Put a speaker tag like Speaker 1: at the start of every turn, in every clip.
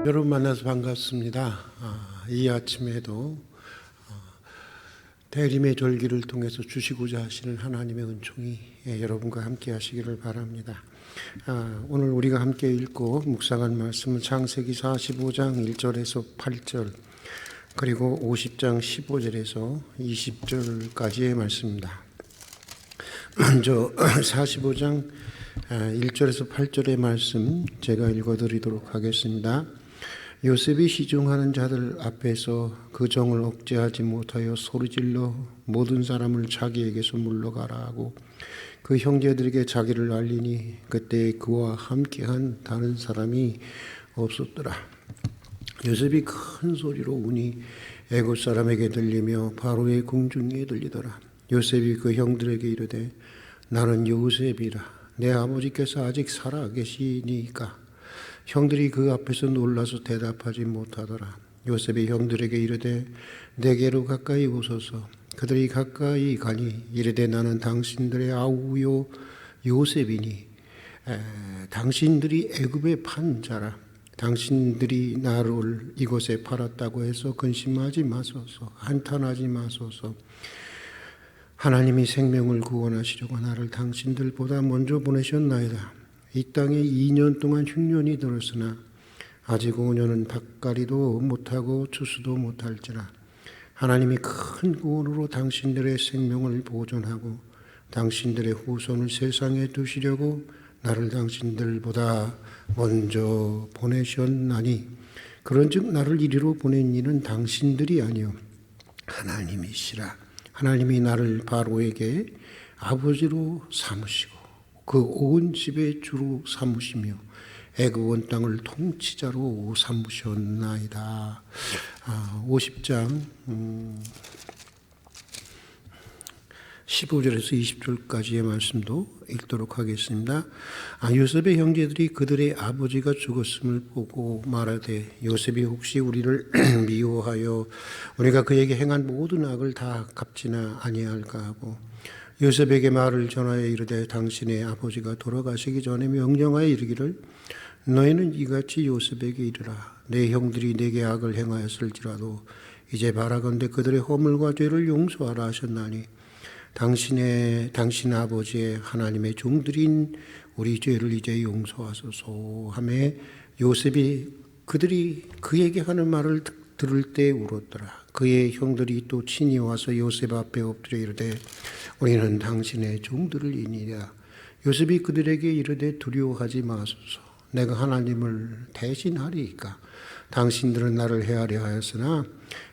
Speaker 1: 여러분 만나서 반갑습니다. 이 아침에도 대림의 절기를 통해서 주시고자 하시는 하나님의 은총이 여러분과 함께 하시기를 바랍니다. 오늘 우리가 함께 읽고 묵상한 말씀은 창세기 45장 1절에서 8절 그리고 50장 15절에서 20절까지의 말씀입니다. 먼저 45장 1절에서 8절의 말씀 제가 읽어드리도록 하겠습니다. 요셉이 시중하는 자들 앞에서 그 정을 억제하지 못하여 소리질러 모든 사람을 자기에게서 물러가라 하고 그 형제들에게 자기를 알리니 그때 그와 함께한 다른 사람이 없었더라. 요셉이 큰 소리로 우니 애굽 사람에게 들리며 바로의 궁중에 들리더라. 요셉이 그 형들에게 이르되 나는 요셉이라. 내 아버지께서 아직 살아 계시니까. 형들이 그 앞에서 놀라서 대답하지 못하더라. 요셉이 형들에게 이르되 내게로 가까이 오소서. 그들이 가까이 가니 이르되 나는 당신들의 아우요 요셉이니 당신들이 애굽에 판 자라. 당신들이 나를 이곳에 팔았다고 해서 근심하지 마소서. 한탄하지 마소서. 하나님이 생명을 구원하시려고 나를 당신들보다 먼저 보내셨나이다. 이 땅에 2년 동안 흉년이 들었으나 아직 5년은 밭갈이도 못하고 추수도 못할지라. 하나님이 큰 구원으로 당신들의 생명을 보존하고 당신들의 후손을 세상에 두시려고 나를 당신들보다 먼저 보내셨나니 그런즉 나를 이리로 보낸 이는 당신들이 아니요 하나님이시라. 하나님이 나를 바로에게 아버지로 삼으시고 그 온 집의 주로 삼으시며 애굽 온 땅을 통치자로 삼으셨나이다. 50장 15절에서 20절까지의 말씀도 읽도록 하겠습니다. 요셉의 형제들이 그들의 아버지가 죽었음을 보고 말하되 요셉이 혹시 우리를 미워하여 우리가 그에게 행한 모든 악을 다 갚지나 아니할까 하고 요셉에게 말을 전하여 이르되 당신의 아버지가 돌아가시기 전에 명령하여 이르기를 너희는 이같이 요셉에게 이르라. 내 형들이 내게 악을 행하였을지라도 이제 바라건대 그들의 허물과 죄를 용서하라 하셨나니 당신 아버지의 하나님의 종들인 우리 죄를 이제 용서하소서 하매 요셉이 그들이 그에게 하는 말을 들을 때 울었더라. 그의 형들이 또 친히 와서 요셉 앞에 엎드려 이르되 우리는 당신의 종들을 이니라. 요셉이 그들에게 이르되 두려워하지 마소서. 내가 하나님을 대신하리이까. 당신들은 나를 해하려 하였으나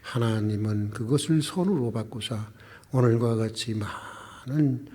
Speaker 1: 하나님은 그것을 선으로 바꾸사 오늘과 같이 많은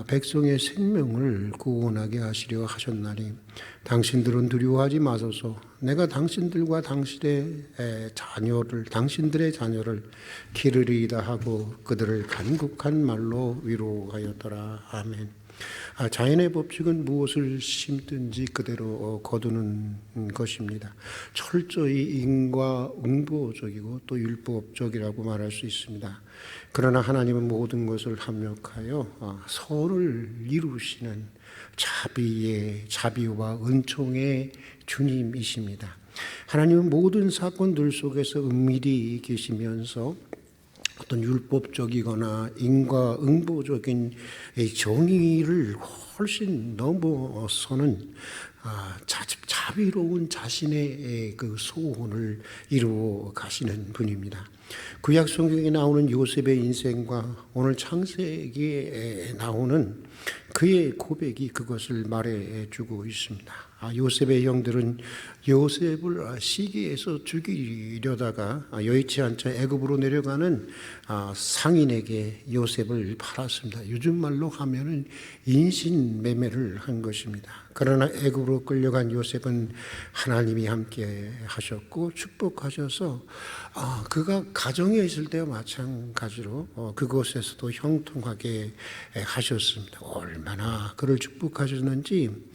Speaker 1: 백성의 생명을 구원하게 하시려 하셨나니 당신들은 두려워하지 마소서. 내가 당신들과 당신들의 자녀를 기르리이다 하고 그들을 간곡한 말로 위로하였더라. 아멘. 자연의 법칙은 무엇을 심든지 그대로 거두는 것입니다. 철저히 인과응보적이고 또 율법적이라고 말할 수 있습니다. 그러나 하나님은 모든 것을 합력하여 선을 이루시는 자비와 은총의 주님이십니다. 하나님은 모든 사건들 속에서 은밀히 계시면서 어떤 율법적이거나 인과응보적인 정의를 훨씬 넘어서는 자비로운 자신의 그 소원을 이루어 가시는 분입니다. 구약 성경에 나오는 요셉의 인생과 오늘 창세기에 나오는 그의 고백이 그것을 말해주고 있습니다. 요셉의 형들은 요셉을 시기에서 죽이려다가 여의치 않자 애굽으로 내려가는 상인에게 요셉을 팔았습니다. 요즘 말로 하면은 인신매매를 한 것입니다. 그러나 애굽으로 끌려간 요셉은 하나님이 함께 하셨고 축복하셔서 그가 가정에 있을 때와 마찬가지로 그곳에서도 형통하게 하셨습니다. 얼마나 그를 축복하셨는지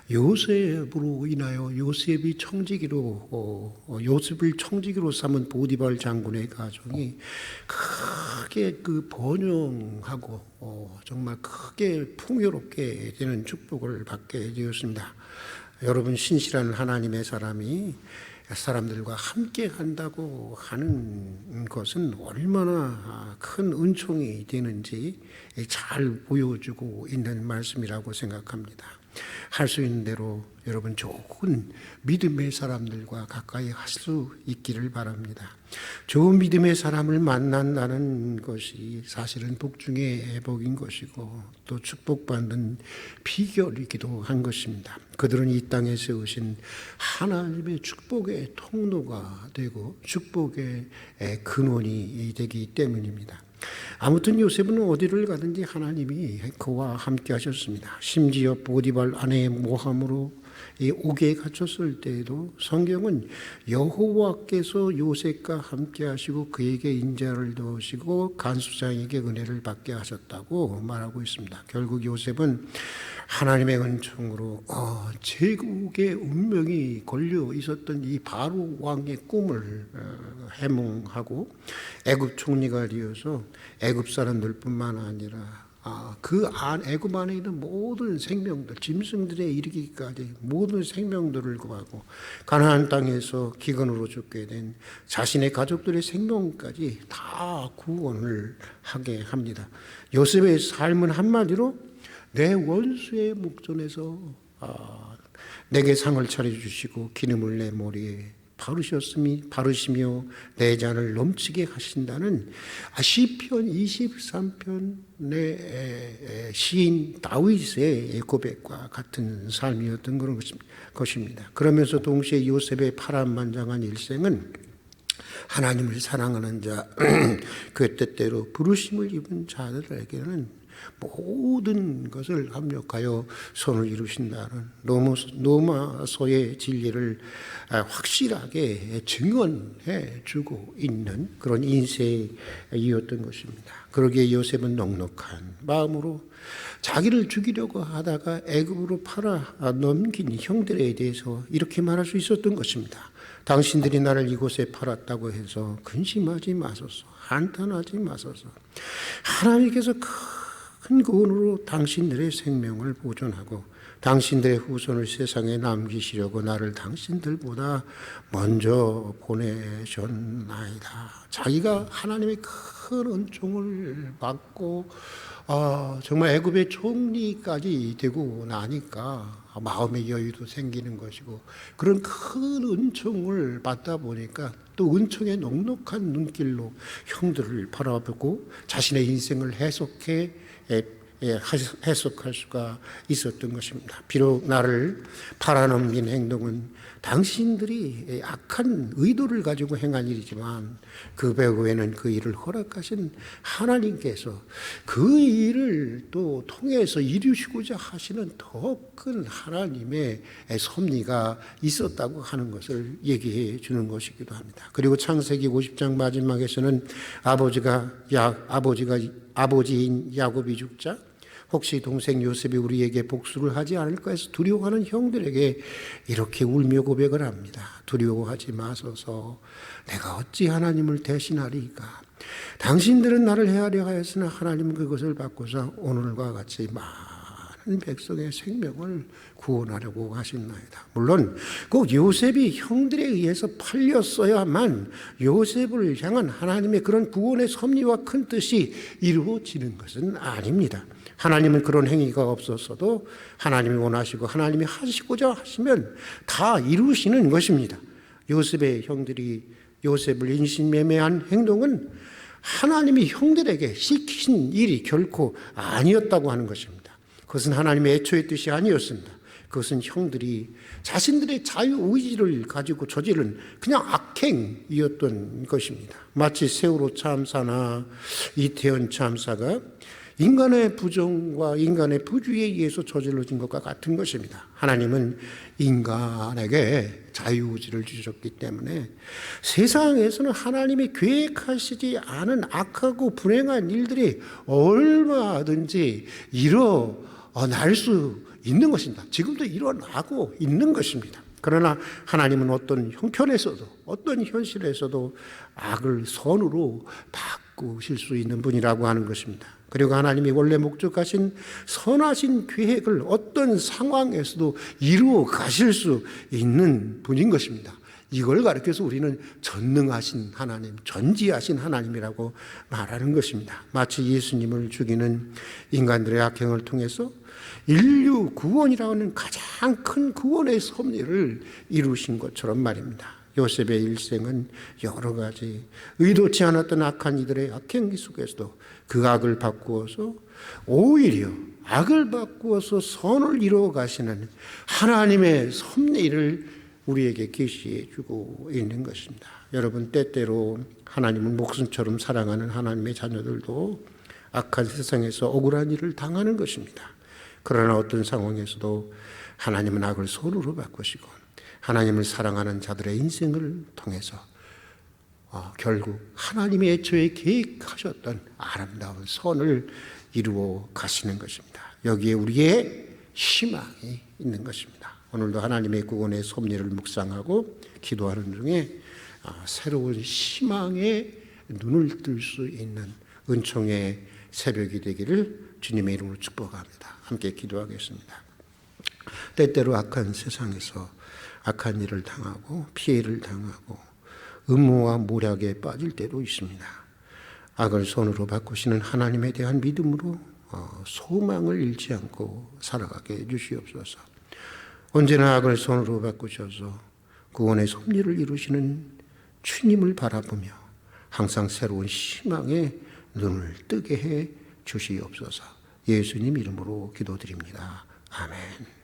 Speaker 1: 요셉으로 인하여 요셉을 청지기로 삼은 보디발 장군의 가정이 크게 번영하고 정말 크게 풍요롭게 되는 축복을 받게 되었습니다. 여러분, 신실한 하나님의 사람이 사람들과 함께 한다고 하는 것은 얼마나 큰 은총이 되는지 잘 보여주고 있는 말씀이라고 생각합니다. 할 수 있는 대로 여러분 좋은 믿음의 사람들과 가까이 할 수 있기를 바랍니다. 좋은 믿음의 사람을 만난다는 것이 사실은 복 중에 복인 것이고 또 축복받는 비결이기도 한 것입니다. 그들은 이 땅에 세우신 하나님의 축복의 통로가 되고 축복의 근원이 되기 때문입니다. 아무튼 요셉은 어디를 가든지 하나님이 그와 함께 하셨습니다. 심지어 보디발 아내의 모함으로 옥에 갇혔을 때에도 성경은 여호와께서 요셉과 함께 하시고 그에게 인자를 넣으시고 간수장에게 은혜를 받게 하셨다고 말하고 있습니다. 결국 요셉은 하나님의 은총으로 제국의 운명이 걸려 있었던 이 바로 왕의 꿈을 해몽하고 애굽 총리가 되어서 애굽 사람들뿐만 아니라 애굽 안에 있는 모든 생명들, 짐승들에 이르기까지 모든 생명들을 구하고 가나안 땅에서 기근으로 죽게 된 자신의 가족들의 생명까지 다 구원을 하게 합니다. 요셉의 삶은 한마디로 내 원수의 목전에서 내게 상을 차려주시고 기름을 내 머리에 바르시며 내 잔을 넘치게 하신다는 시편 23편의 시인 다윗의 고백과 같은 삶이었던 그런 것입니다. 그러면서 동시에 요셉의 파란만장한 일생은 하나님을 사랑하는 자, 그 뜻대로 부르심을 입은 자들에게는 모든 것을 합력하여 선을 이루신다는 로마서의 진리를 확실하게 증언해 주고 있는 그런 인생이었던 것입니다. 그러기에 요셉은 넉넉한 마음으로 자기를 죽이려고 하다가 애굽으로 팔아 넘긴 형들에 대해서 이렇게 말할 수 있었던 것입니다. 당신들이 나를 이곳에 팔았다고 해서 근심하지 마소서, 한탄하지 마소서. 하나님께서 큰 구원으로 당신들의 생명을 보존하고 당신들의 후손을 세상에 남기시려고 나를 당신들보다 먼저 보내셨나이다. 자기가 하나님의 큰 은총을 받고 정말 애굽의 총리까지 되고 나니까 마음의 여유도 생기는 것이고 그런 큰 은총을 받다 보니까 또 은총의 넉넉한 눈길로 형들을 바라보고 자신의 인생을 해석할 수가 있었던 것입니다. 비록 나를 팔아넘긴 행동은 당신들이 악한 의도를 가지고 행한 일이지만 그 배후에는 그 일을 허락하신 하나님께서 그 일을 또 통해서 이루시고자 하시는 더 큰 하나님의 섭리가 있었다고 하는 것을 얘기해 주는 것이기도 합니다. 그리고 창세기 50장 마지막에서는 아버지인 야곱이 죽자 혹시 동생 요셉이 우리에게 복수를 하지 않을까 해서 두려워하는 형들에게 이렇게 울며 고백을 합니다. 두려워하지 마소서. 내가 어찌 하나님을 대신하리까. 당신들은 나를 해하려 하였으나 하나님은 그것을 바꾸사 오늘과 같이 많은 백성의 생명을 구원하려고 하신나이다. 물론 꼭 요셉이 형들에 의해서 팔렸어야만 요셉을 향한 하나님의 그런 구원의 섭리와 큰 뜻이 이루어지는 것은 아닙니다. 하나님은 그런 행위가 없었어도 하나님이 원하시고 하나님이 하시고자 하시면 다 이루시는 것입니다. 요셉의 형들이 요셉을 인신매매한 행동은 하나님이 형들에게 시키신 일이 결코 아니었다고 하는 것입니다. 그것은 하나님의 애초의 뜻이 아니었습니다. 그것은 형들이 자신들의 자유의지를 가지고 저지른 그냥 악행이었던 것입니다. 마치 세월호 참사나 이태원 참사가 인간의 부정과 인간의 부주의에 의해서 저질러진 것과 같은 것입니다. 하나님은 인간에게 자유의지를 주셨기 때문에 세상에서는 하나님이 계획하시지 않은 악하고 불행한 일들이 얼마든지 일어날 수 있는 것입니다. 지금도 일어나고 있는 것입니다. 그러나 하나님은 어떤 형편에서도 어떤 현실에서도 악을 선으로 바꾸실 수 있는 분이라고 하는 것입니다. 그리고 하나님이 원래 목적하신 선하신 계획을 어떤 상황에서도 이루어 가실 수 있는 분인 것입니다. 이걸 가르쳐서 우리는 전능하신 하나님, 전지하신 하나님이라고 말하는 것입니다. 마치 예수님을 죽이는 인간들의 악행을 통해서 인류 구원이라고 하는 가장 큰 구원의 섭리를 이루신 것처럼 말입니다. 요셉의 일생은 여러 가지 의도치 않았던 악한 이들의 악행 속에서도 그 악을 바꾸어서 오히려 악을 바꾸어서 선을 이루어 가시는 하나님의 섭리를 우리에게 계시해 주고 있는 것입니다. 여러분, 때때로 하나님을 목숨처럼 사랑하는 하나님의 자녀들도 악한 세상에서 억울한 일을 당하는 것입니다. 그러나 어떤 상황에서도 하나님은 악을 선으로 바꾸시고 하나님을 사랑하는 자들의 인생을 통해서 결국 하나님이 애초에 계획하셨던 아름다운 선을 이루어 가시는 것입니다. 여기에 우리의 희망이 있는 것입니다. 오늘도 하나님의 구원의 섭리를 묵상하고 기도하는 중에 새로운 희망의 눈을 뜰 수 있는 은총의 새벽이 되기를 주님의 이름으로 축복합니다. 함께 기도하겠습니다. 때때로 악한 세상에서 악한 일을 당하고 피해를 당하고 음모와 모략에 빠질 때도 있습니다. 악을 선으로 바꾸시는 하나님에 대한 믿음으로 소망을 잃지 않고 살아가게 해주시옵소서. 언제나 악을 선으로 바꾸셔서 구원의 섭리를 이루시는 주님을 바라보며 항상 새로운 희망의 눈을 뜨게 해 주시옵소서. 예수님 이름으로 기도드립니다. 아멘.